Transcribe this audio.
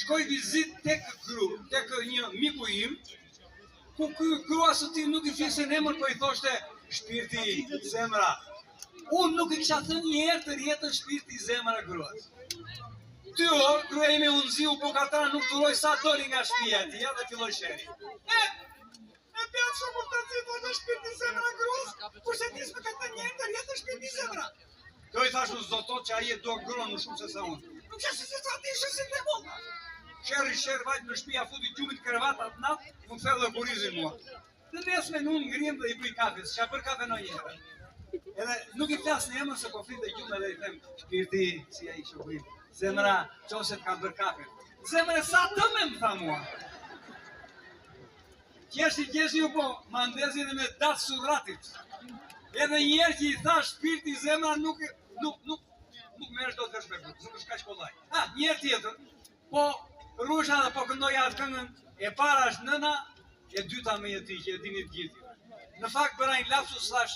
shkoj vizit tek një miku im, ku grua së ti nuk I flisën emër, po I thoshte shpirti zemra. Unë nuk I kisha thënë një herë të rjetën shpirti zemra gruas. 2 orë, gruaja ime u nxiu bukatara, nuk duroj sa doli nga shtëpia e tij dhe filloi sheri. E pjatë shumë të të thonë shpirti zemra gruas, kurse ti s'më ka thënë një herë të rjetën shpirti zemra. Do I thash unë s'do thot që ai e do gruan më shumë se sa unë. Nuk qeshë se sa ti shesin me mua. Sherri vajt në shtëpi, futi gjumit krevat atë natë, më thellë dhe kurizin mua. Dhe nesme në unë ngrim dhe I bëj kafe, s'ka bër kafe në njëherë. Edhe nuk I flas në emër se po flit dhe gjumë dhe I them shpirti, si ai shokuim, zemra, qose të kam bër kafe. Zemre sa të më tha mua. Qeshi ju po, ma ndezi dhe me datë surratit. Edhe njerë që I tha shpirti zemra nuk me është do të vërshme bërë, nuk është ka shkollaj. Njerë tjetër, po rusha dhe po këndoja atë këngën, e para është nëna, e dyta me jeti që e dinit gjithi. Në fakt bërajnë lapsus thash,